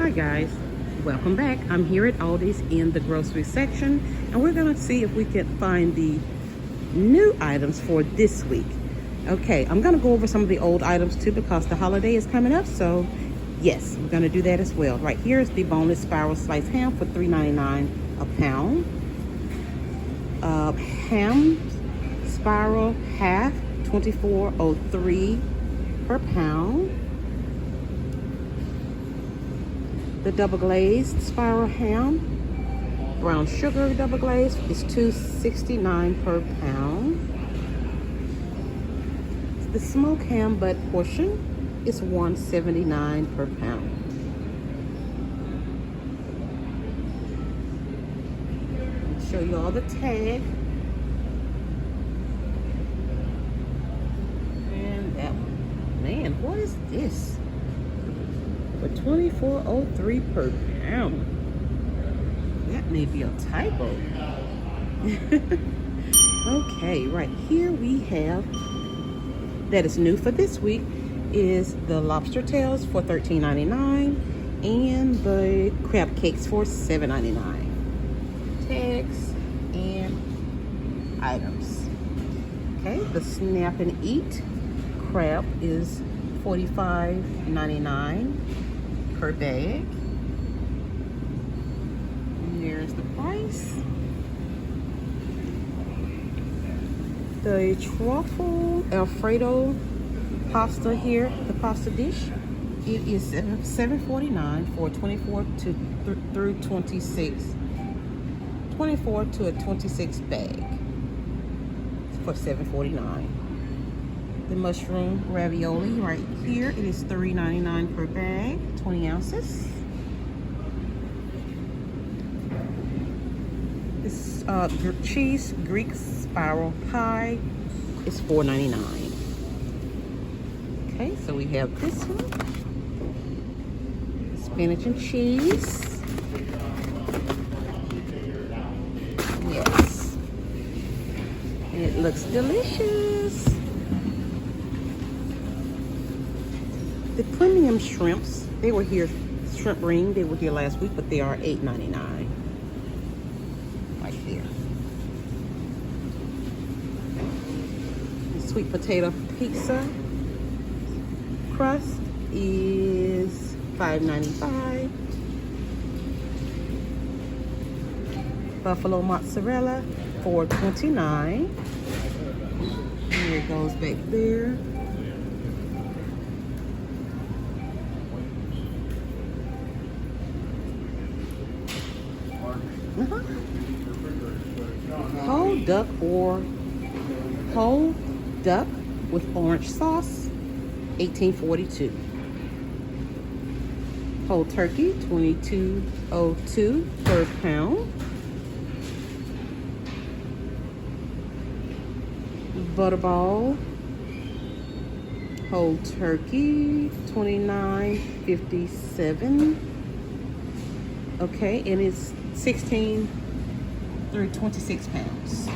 Hi guys, welcome back. I'm here at Aldi's in the grocery section, and we're gonna see if we can find the new items for this week. Okay, I'm gonna go over some of the old items too because the holiday is coming up, so yes, we're gonna do that as well. Right here is the boneless spiral sliced ham for $3.99 a pound. Ham spiral half, $24.03 per pound. The double glazed spiral ham, brown sugar double glazed, is $2.69 per pound. The smoked ham butt portion is $1.79 per pound. I'll show you all the tag. And that one. Man, what is this? For $24.03 per pound. That may be a typo. Okay, right here we have, that is new for this week, is the lobster tails for $13.99 and the crab cakes for $7.99. Tags and items. Okay, the snap and eat crab is $45.99 per bag. And here's the price. The truffle Alfredo pasta here, the pasta dish, it is $7.49 for 24 to 26 bag for $7.49. The mushroom ravioli right here, it is $3.99 per bag, 20 ounces. This cheese Greek spiral pie is $4.99. Okay, so we have this one, spinach and cheese. Yes, and it looks delicious. The premium shrimps, they were here, shrimp ring, they were here last week, but they are $8.99. Right there. The sweet potato pizza crust is $5.95. Buffalo mozzarella for $29. Here it goes back there. Whole duck or whole duck with orange sauce, $18.42. Whole turkey, $22.02 per pound. Butterball whole turkey, $29.57. Okay, and it's 16 through 26 pounds.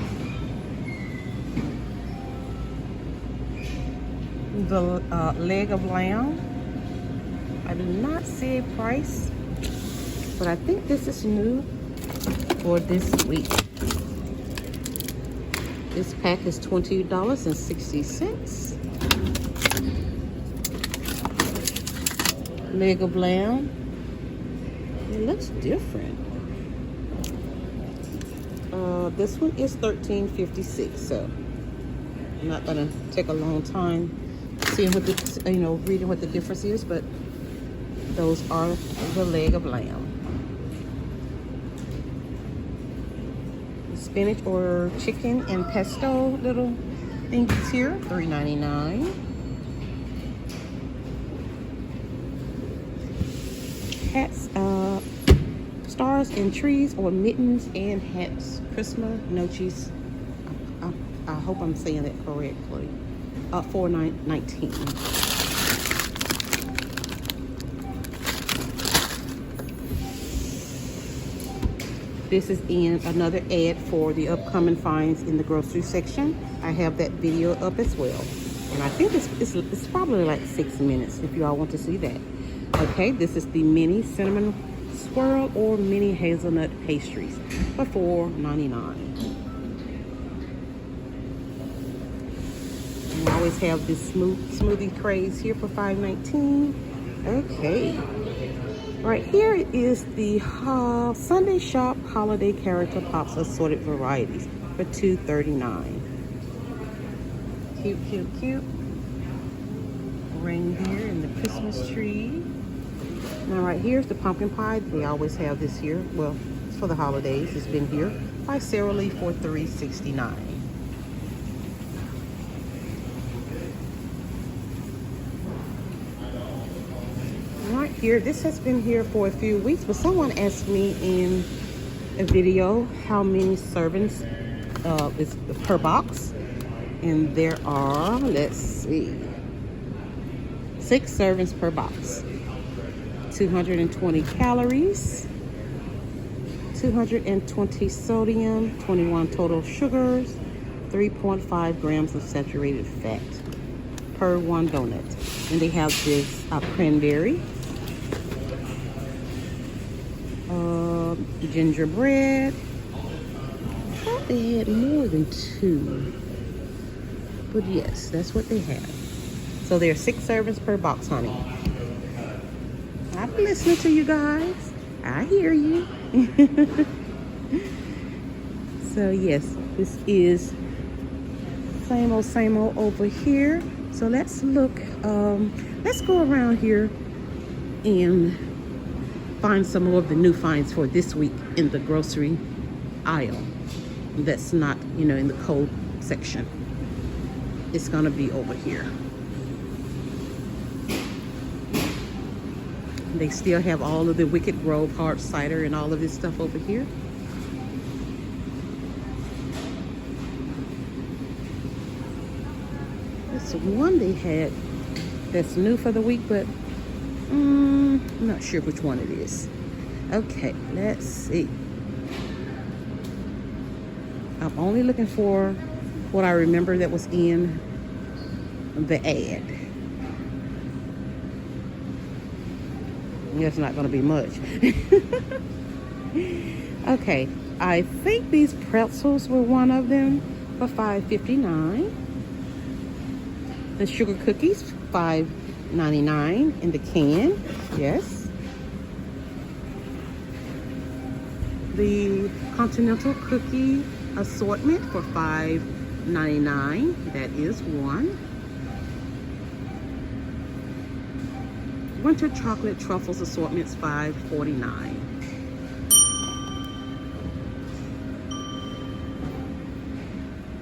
The leg of lamb, I do not see a price, but I think this is new for this week. This pack is $20.60. Leg of lamb, it looks different. This one is $13.56, so I'm not gonna take a long time seeing what the, reading what the difference is, but those are the leg of lamb. Spinach or chicken and pesto little things here, $3.99. Hats, stars and trees or mittens and hats, Christmas noches. I hope I'm saying that correctly. $4.19. This is in another ad for the upcoming finds in the grocery section. I have that video up as well. And I think it's probably like 6 minutes if you all want to see that. Okay, this is the mini cinnamon swirl or mini hazelnut pastries for $4.99. We always have this smoothie craze here for $5.19. Okay, right here is the Sunday Shop Holiday Character Pops Assorted Varieties for $2.39. Cute, cute, cute. Reindeer and the Christmas tree. Now right here's the pumpkin pie. They always have this here. Well, it's for the holidays. It's been here by Sara Lee for $3.69. Right here, this has been here for a few weeks, but someone asked me in a video how many servings is per box, and there are, let's see, 6 servings per box. 220 calories, 220 sodium, 21 total sugars, 3.5 grams of saturated fat per one donut. And they have this cranberry, gingerbread. I thought they had more than 2, but yes, that's what they have. So there are 6 servings per box, honey. I'm listening to you guys. I hear you. So yes, this is same old over here. So let's look, let's go around here and find some more of the new finds for this week in the grocery aisle. That's not, in the cold section. It's gonna be over here. They still have all of the Wicked Grove hard cider and all of this stuff over here. There's one they had that's new for the week, but I'm not sure which one it is. Okay, let's see. I'm only looking for what I remember that was in the ad. It's not going to be much. Okay, I think these pretzels were one of them for $5.59. The sugar cookies, $5.99 in the can. Yes. The continental cookie assortment for $5.99. That is one. Winter chocolate truffles assortments, $5.49.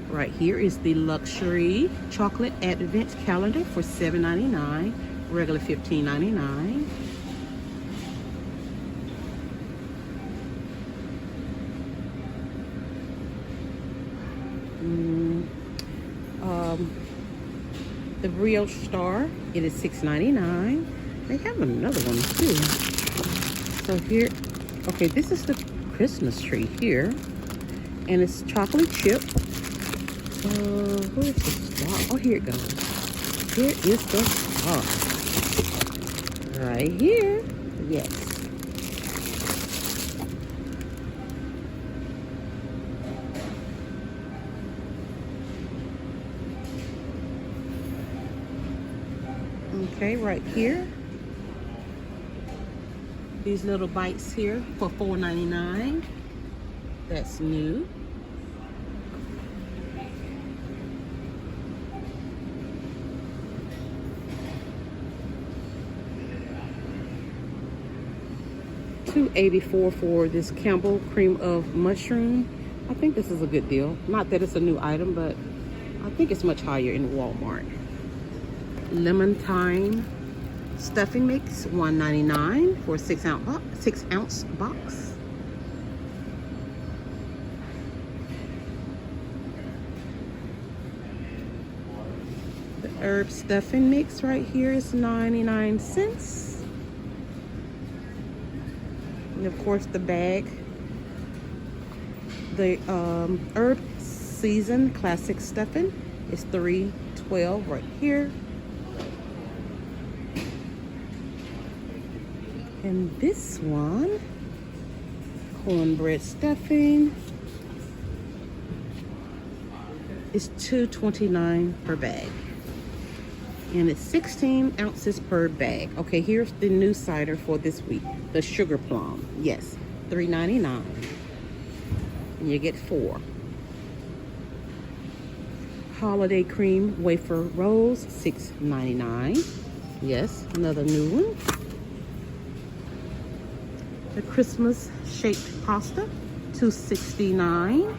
Right here is the luxury chocolate advent calendar for $7.99, regular $15.99. The brioche star, it is $6.99. They have another one too. So here, okay, this is the Christmas tree here, and it's chocolate chip. Where's the star? Oh, here it goes. Here is the star. Right here. Yes. Okay, right here. These little bites here for $4.99. That's new. $2.84 for this Campbell cream of mushroom. I think this is a good deal. Not that it's a new item, but I think it's much higher in Walmart. Lemon thyme stuffing mix, $1.99 for a 6-ounce box. The herb stuffing mix right here is 99 cents. And of course the bag, the herb season classic stuffing is $3.12 right here. And this one, cornbread stuffing, is $2.29 per bag. And it's 16 ounces per bag. Okay, here's the new cider for this week. The sugar plum. Yes, $3.99. And you get 4. Holiday cream wafer rolls, $6.99. Yes, another new one. The Christmas shaped pasta, $2.69.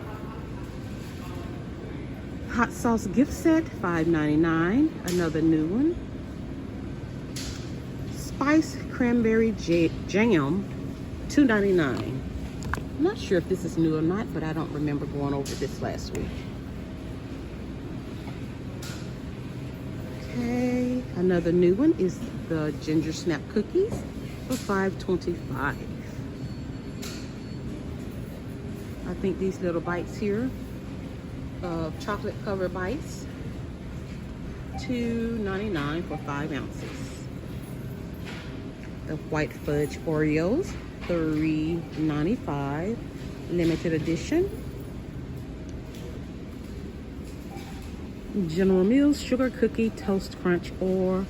Hot sauce gift set, $5.99. Another new one. Spice cranberry jam, $2.99. I'm not sure if this is new or not, but I don't remember going over this last week. Okay, another new one is the ginger snap cookies for $5.25. I think these little bites here of chocolate covered bites, $2.99 for 5 ounces. The white fudge Oreos, $3.95, limited edition. General Mills sugar cookie toast crunch or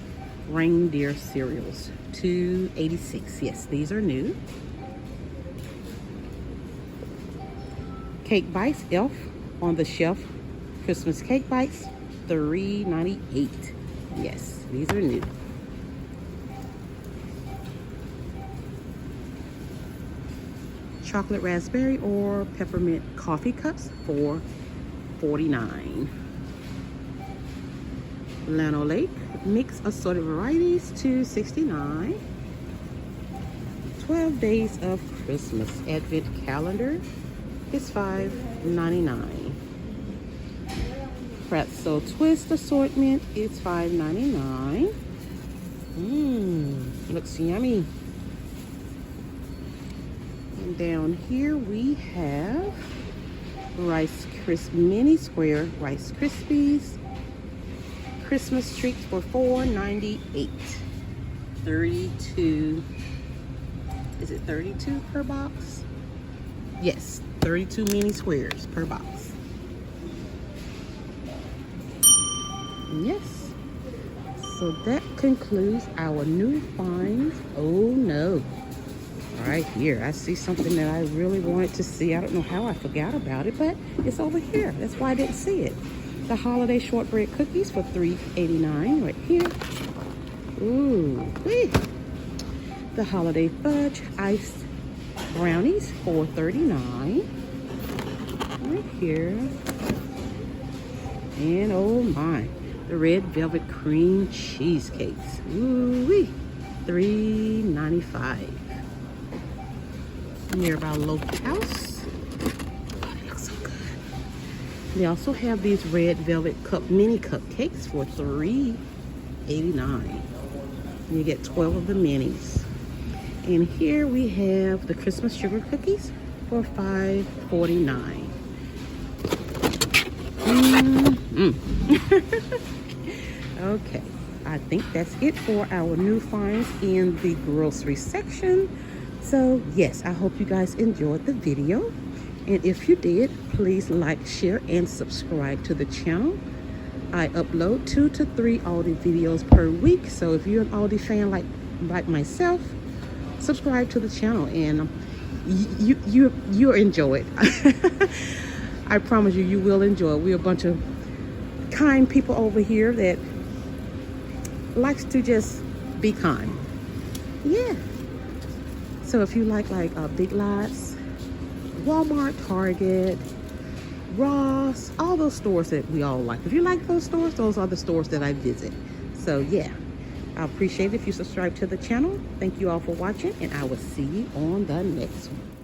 reindeer cereals, $2.86. Yes, these are new. Cake bites, Elf on the shelf Christmas cake bites, $3.98. Yes, these are new. Chocolate raspberry or peppermint coffee cups, $4.49. Llano Lake mix assorted varieties, $2.69. 12 Days of Christmas Advent calendar is $5.99. Pretzel twist assortment is $5.99. Looks yummy. And down here we have mini square Rice Krispies Christmas treats for $4.98. 32. Is it 32 per box? Yes, 32 mini squares per box. Yes. So that concludes our new finds. Oh no. Right here, I see something that I really wanted to see. I don't know how I forgot about it, but it's over here. That's why I didn't see it. The holiday shortbread cookies for $3.89 right here. Ooh, wee. The holiday fudge iced brownies for $4.39 right here. And oh my, the red velvet cream cheesecakes. Ooh wee, $3.95. Nearby local house. Oh, it looks so good. They also have these red velvet mini cupcakes for $3.89. You get 12 of the minis. And here we have the Christmas sugar cookies for $5.49. Okay, I think that's it for our new finds in the grocery section. So yes, I hope you guys enjoyed the video. And if you did, please like, share, and subscribe to the channel. I upload 2 to 3 Aldi videos per week. So if you're an Aldi fan like myself, subscribe to the channel and you'll enjoy it. I promise you, you will enjoy it. We're a bunch of kind people over here that likes to just be kind. Yeah. So if you like Big Lots, Walmart, Target, Ross, all those stores that we all like. If you like those stores, those are the stores that I visit. So yeah, I appreciate it if you subscribe to the channel. Thank you all for watching, and I will see you on the next one.